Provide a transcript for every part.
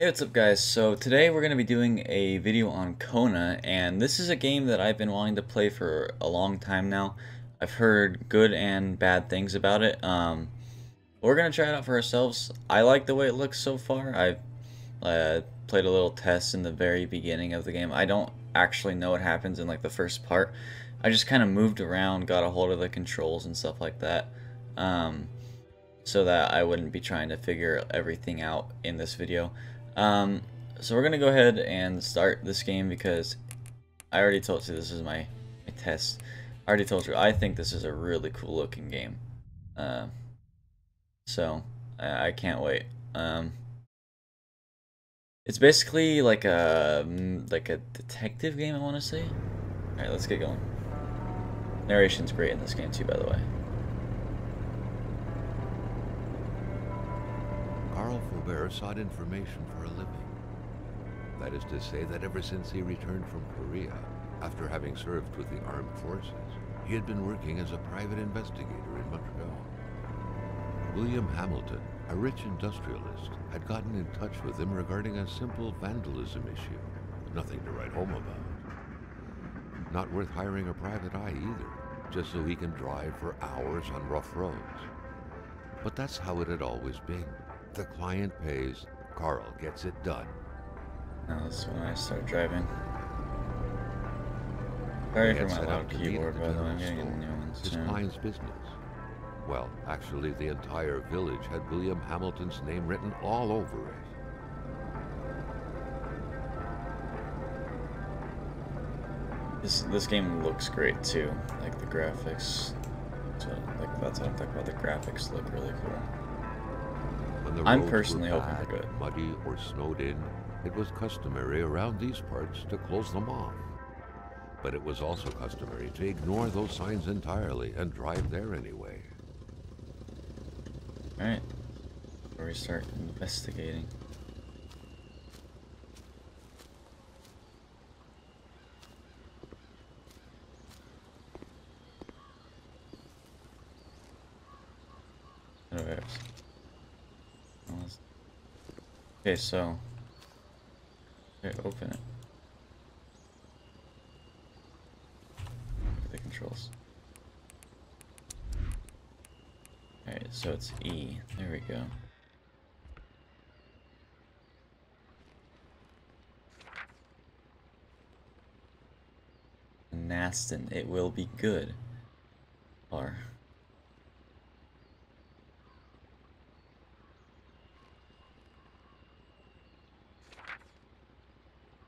Hey, what's up guys? So today we're going to be doing a video on Kona, and this is a game that I've been wanting to play for a long time now. I've heard good and bad things about it. We're going to try it out for ourselves. I like the way it looks so far. I've played a little test in the very beginning of the game. I don't actually know what happens in like the first part. I just kind of moved around, got a hold of the controls and stuff like that. Um, so that I wouldn't be trying to figure everything out in this video. Um, so we're gonna go ahead and start this game because I already told you this is my test. I already told you I think this is a really cool looking game. Uh, so I can't wait. It's basically like a detective game, I want to say. All right, let's get going. Narration's great in this game too, by the way. Carl Faubert sought information for a living. That is to say that ever since he returned from Korea, after having served with the armed forces, he had been working as a private investigator in Montreal. William Hamilton, a rich industrialist, had gotten in touch with him regarding a simple vandalism issue. Nothing to write home about. Not worth hiring a private eye either, just so he can drive for hours on rough roads. But that's how it had always been. The client pays, Carl gets it done. Now this is when I start driving. Sorry for my loud keyboard, by the way. I'm getting a new one His soon. client's business. Well, actually, the entire village had William Hamilton's name written all over it. This game looks great too. Like the graphics. That's what I'm talking about. The graphics look really cool. When the I'm roads personally were hoping bad, they're good. muddy, or snowed in, it was customary around these parts to close them off. But it was also customary to ignore those signs entirely and drive there anyway. Alright. Before we start investigating. Anyways. Okay, so. Okay, open it. Look at the controls. Alright, so it's E. There we go. Nastin, it will be good. R.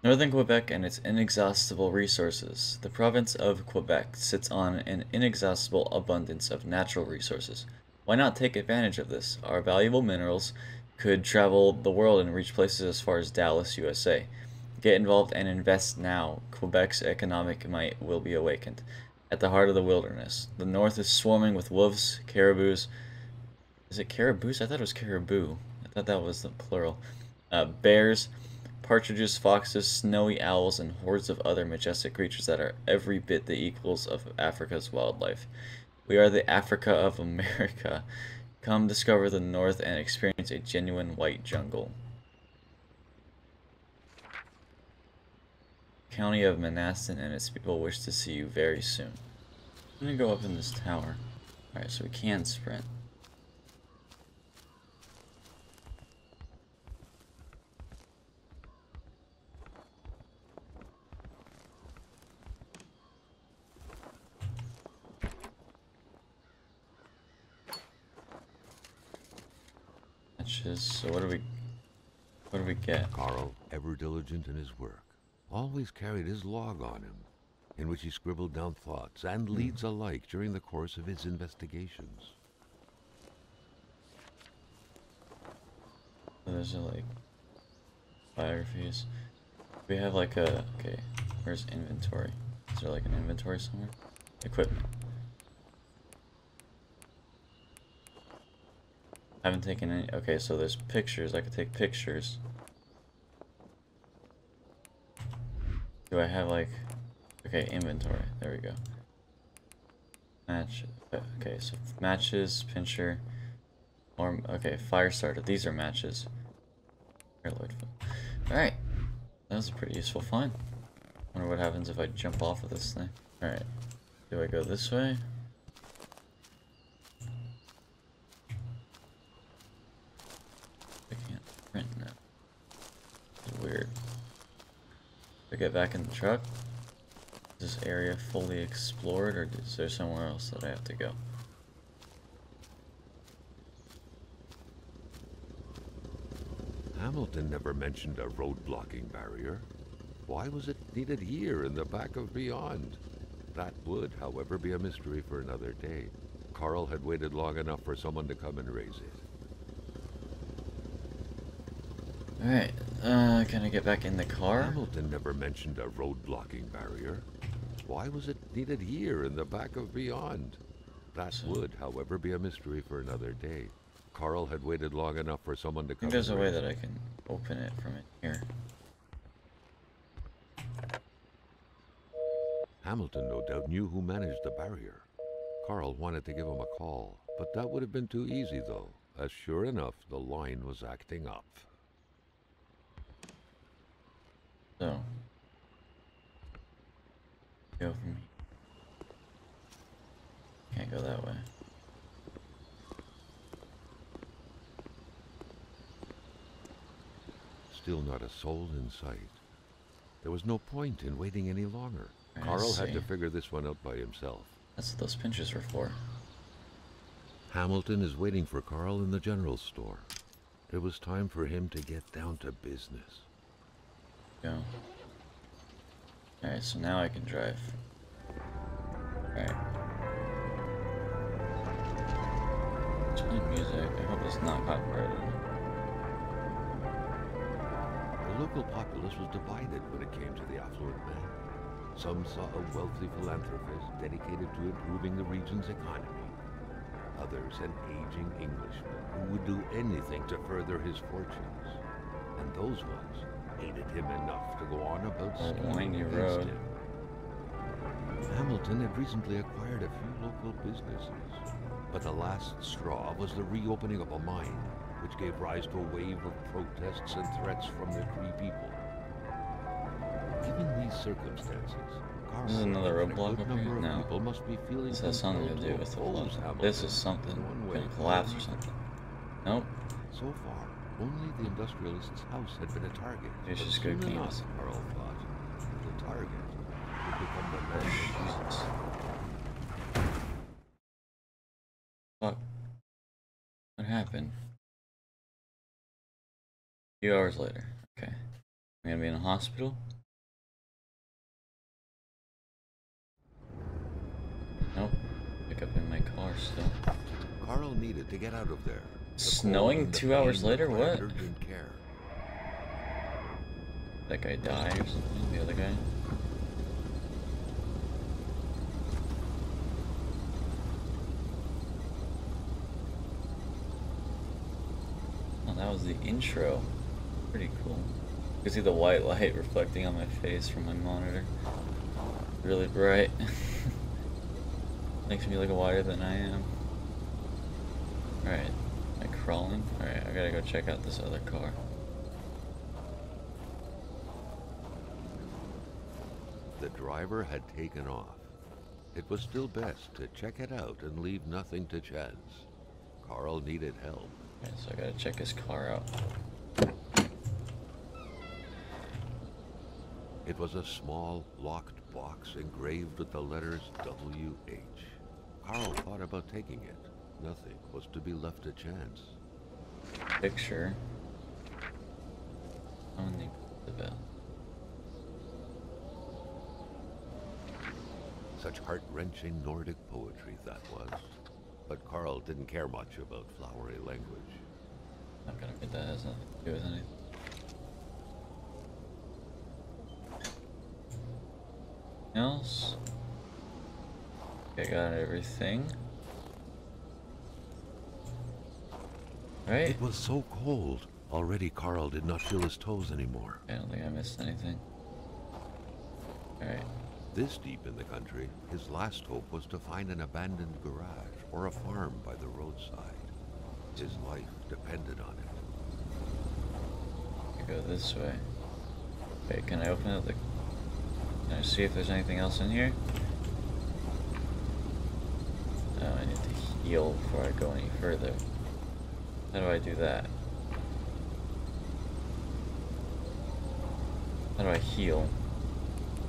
Northern Quebec and its inexhaustible resources. The province of Quebec sits on an inexhaustible abundance of natural resources. Why not take advantage of this? Our valuable minerals could travel the world and reach places as far as Dallas, USA. Get involved and invest now. Quebec's economic might will be awakened. At the heart of the wilderness. The north is swarming with wolves, caribous. Is it caribous? I thought it was caribou. I thought that was the plural. Bears, partridges, foxes, snowy owls, and hordes of other majestic creatures that are every bit the equals of Africa's wildlife. We are the Africa of America. Come discover the North and experience a genuine white jungle. County of Manastin and its people wish to see you very soon. I'm gonna go up in this tower. Alright, so we can sprint. So what do we get? Carl, ever diligent in his work, always carried his log on him, in which he scribbled down thoughts and leads alike during the course of his investigations. So there's like biographies. We have like a okay. Where's inventory? Is there like an inventory somewhere? Equipment. I haven't taken any. Okay, so there's pictures. I could take pictures. Do I have like. Okay, inventory. There we go. Match. Okay, so matches, pincher. Or, okay, fire starter. These are matches. Airload. Alright. That was a pretty useful find. Wonder what happens if I jump off of this thing. Alright. Do I go this way? I can't print now. It's weird. Do I get back in the truck? Is this area fully explored, or is there somewhere else that I have to go? Hamilton never mentioned a road-blocking barrier. Why was it needed here in the back of Beyond? That would, however, be a mystery for another day. Carl had waited long enough for someone to come and raise it. Alright, can I get back in the car? Hamilton never mentioned a road-blocking barrier. Why was it needed here in the back of Beyond? That would, however, be a mystery for another day. Carl had waited long enough for someone to I come. think there's a way that I can open it from in here. Hamilton no doubt knew who managed the barrier. Carl wanted to give him a call, but that would have been too easy though, as sure enough the line was acting up. So, go from here. Can't go that way. Still not a soul in sight. There was no point in waiting any longer. I Carl had see. to figure this one out by himself. That's what those pinchers were for. Hamilton is waiting for Carl in the general store. It was time for him to get down to business. Go. Alright, so now I can drive. Alright. Let's play music. I hope it's not copyrighted. The local populace was divided when it came to the affluent man. Some saw a wealthy philanthropist dedicated to improving the region's economy. Others an aging Englishman who would do anything to further his fortunes. And those ones hated him enough to go on about scheming windy against road. him. Hamilton had recently acquired a few local businesses, but the last straw was the reopening of a mine, which gave rise to a wave of protests and threats from the Cree people. Given these circumstances, Carl This is another and a roadblock good up here? number of No. people must be feeling This has something to do compelled with the oppose flood. Hamilton This is something in one way gonna collapse or another. something. Nope. So far, only the industrialist's house had been a target. It's But just soon good enough, games. Carl thought, the target would become the man. Jesus. Fuck. What happened? A few hours later. Okay. I'm gonna be in a hospital. Nope. Pick up in my car still. Carl needed to get out of there. The Snowing cold and the 2 hours pain later? required What? urgent care. That guy died or something? The other guy? Oh, that was the intro. Pretty cool. You can see the white light reflecting on my face from my monitor. Really bright. Makes me look wider than I am. Alright. Am I crawling? Alright, I gotta go check out this other car. The driver had taken off. It was still best to check it out and leave nothing to chance. Carl needed help. Okay, so I gotta check his car out. It was a small, locked box engraved with the letters W.H. Carl thought about taking it. Nothing was to be left to chance. Picture. Only the bell. Such heart-wrenching Nordic poetry that was. But Carl didn't care much about flowery language. Not gonna get that has nothing to do with anything. Else? Okay, got everything. Right? It was so cold. Already Carl did not feel his toes anymore. I don't think I missed anything. Alright. This deep in the country, his last hope was to find an abandoned garage or a farm by the roadside. His life depended on it. Go this way. Wait, can I open up the... Can I see if there's anything else in here? Oh, I need to heal before I go any further. How do I do that? How do I heal?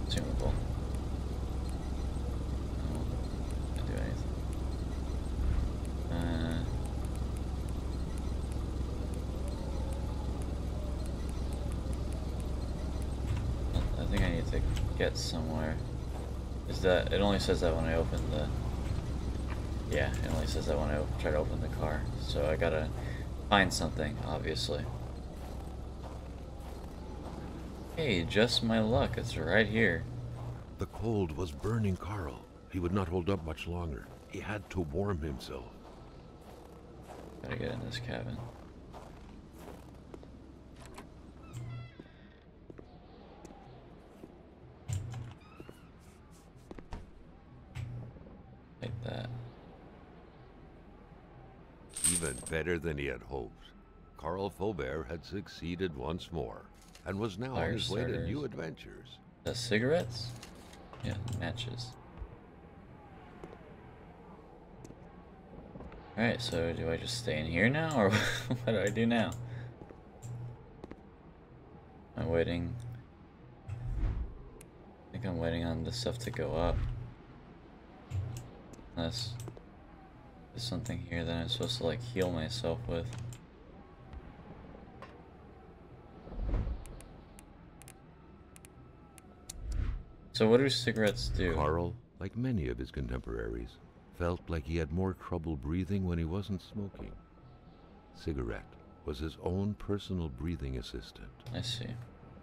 Consumable. Oh, can't do anything. I think I need to get somewhere. Is that... It only says that when I open the... Yeah, it only says that when I try to open the car. So I gotta find something, obviously. Hey, just my luck. It's right here. The cold was burning Carl. He would not hold up much longer. He had to warm himself. Gotta get in this cabin. Like that. Even better than he had hoped. Carl Faubert had succeeded once more, and was now on his way to new adventures. The cigarettes? Yeah, matches. Alright, so do I just stay in here now, or what do I do now? I'm waiting. I think I'm waiting on this stuff to go up. Unless there's something here that I'm supposed to, like, heal myself with. So what do cigarettes do? Carl, like many of his contemporaries, felt like he had more trouble breathing when he wasn't smoking. Cigarette was his own personal breathing assistant. I see.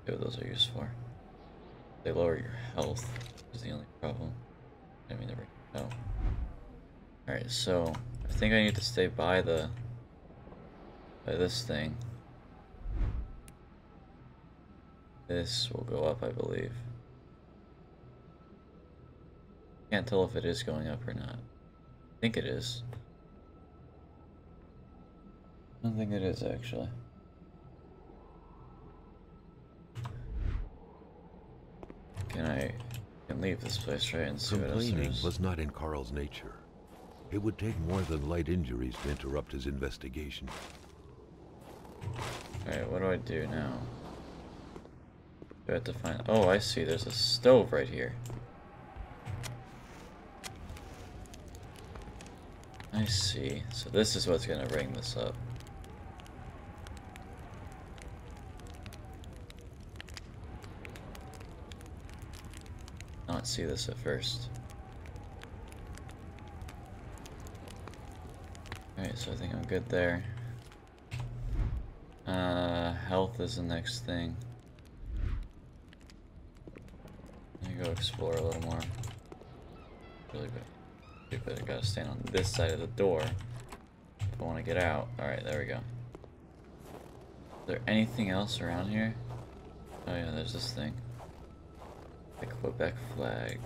What those are used for. They lower your health, is the only problem. I mean, oh. Alright, so I think I need to stay by this thing. This will go up, I believe. Can't tell if it is going up or not. I think it is. I don't think it is, actually. I can leave this place, right, and see what else there Complaining is. was not in Carl's nature. It would take more than light injuries to interrupt his investigation. Alright, what do I do now? Do I have to find... Oh, I see. There's a stove right here. I see. So this is what's gonna bring this up. Not see this at first. Alright, so I think I'm good there. Health is the next thing. Let me go explore a little more. Really stupid. I gotta stand on this side of the door if I want to get out. Alright, there we go. Is there anything else around here? Oh yeah, there's this thing. The Quebec flag.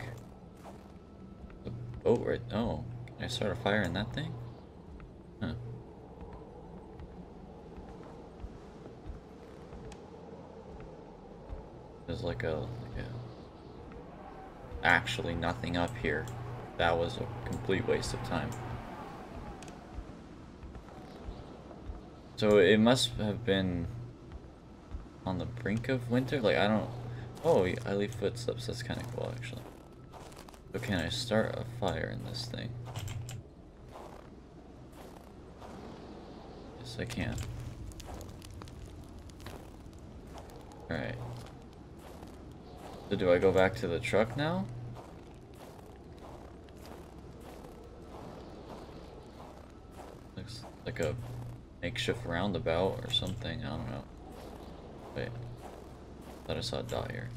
The boat right... Oh, can I start a fire in that thing? Huh. There's like a actually nothing up here. That was a complete waste of time. So it must have been on the brink of winter? Like, I don't... Oh, I leave footsteps. That's kind of cool, actually. So can I start a fire in this thing? Yes, I can. Alright. So do I go back to the truck now? Looks like a makeshift roundabout or something. I don't know. Wait. Thought I saw a dot here.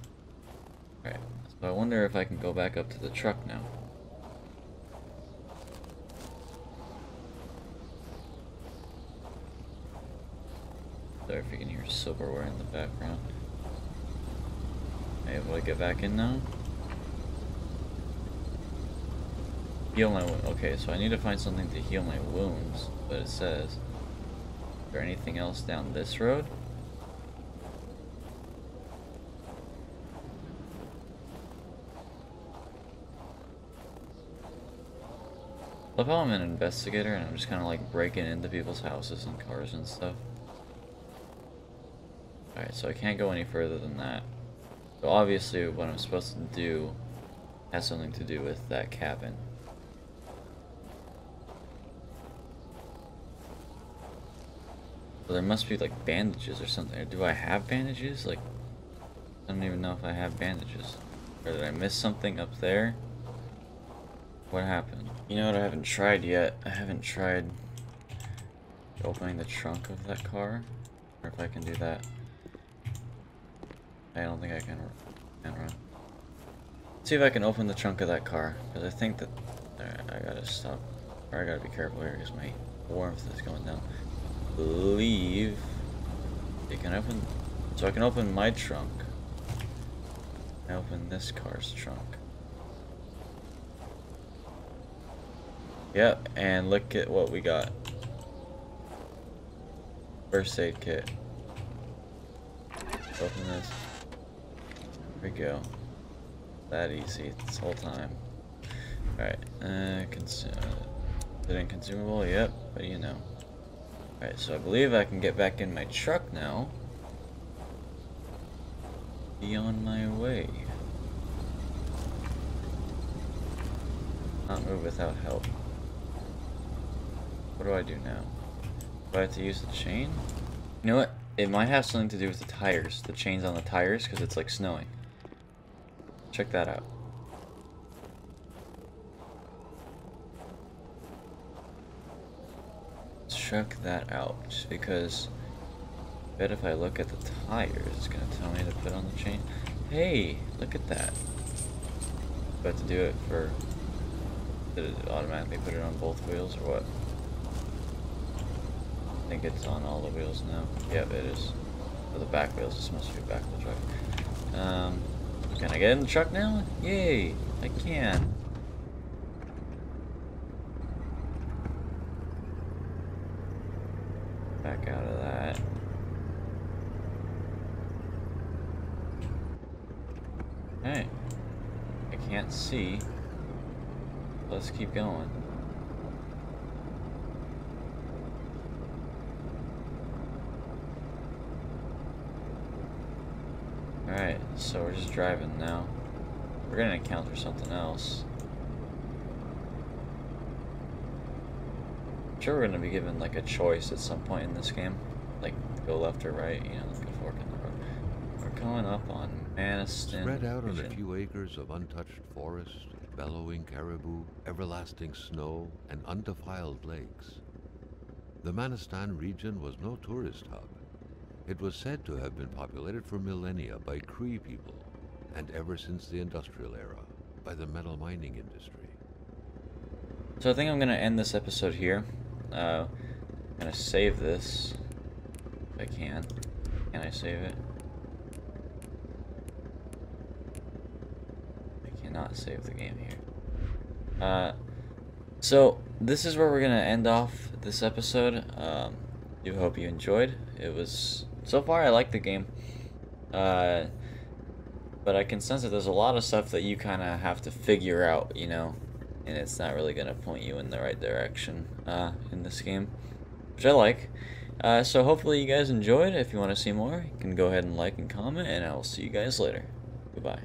Alright. So I wonder if I can go back up to the truck now. Sorry if you can hear silverware in the background. Am I able to get back in now? Heal my wound. Okay, so I need to find something to heal my wounds. But it says, is there anything else down this road? Love how I'm an investigator and I'm just kind of like breaking into people's houses and cars and stuff. Alright, so I can't go any further than that. So obviously what I'm supposed to do has something to do with that cabin. So there must be like bandages or something. Or do I have bandages? Like, I don't even know if I have bandages. Or did I miss something up there? What happened? You know what I haven't tried yet? I haven't tried opening the trunk of that car. Or if I can do that. I don't think I can run. See if I can open the trunk of that car. Because I think that... I gotta stop. Or I gotta be careful here because my warmth is going down. Believe it can open, so I can open my trunk. I open this car's trunk. Yep, and look at what we got. First aid kit. Open this. There we go. That easy this whole time. Alright, is it inconsumable? Yep, but you know. Alright, so I believe I can get back in my truck now. Be on my way. Not move without help. What do I do now? Do I have to use the chain? You know what? It might have something to do with the tires. The chains on the tires, because it's like snowing. Check that out. Check that out, just because I bet if I look at the tires, it's gonna tell me to put on the chain. Hey, look at that. Do I have to do it for... Did it automatically put it on both wheels, or what? I think it's on all the wheels now. Yep, it is. For the back wheels, it's supposed to be back wheel drive. Can I get in the truck now? Yay! I can. Back out of that. Hey, I can't see. Let's keep going. Alright, so we're just driving now. We're gonna encounter something else. I'm sure we're gonna be given like a choice at some point in this game. Like go left or right, you know, like a fork in the road. We're coming up on Maniston. Spread out on region. a few acres of untouched forest, bellowing caribou, everlasting snow, and undefiled lakes. The Maniston region was no tourist hub. It was said to have been populated for millennia by Cree people, and ever since the industrial era, by the metal mining industry. So I think I'm gonna end this episode here. I'm gonna save this, if I can. Can I save it? I cannot save the game here. So this is where we're gonna end off this episode. Do hope you enjoyed. It was... So far, I like the game, but I can sense that there's a lot of stuff that you kind of have to figure out, you know, and it's not really going to point you in the right direction in this game, which I like. So hopefully you guys enjoyed. If you want to see more, you can go ahead and like and comment, and I will see you guys later. Goodbye.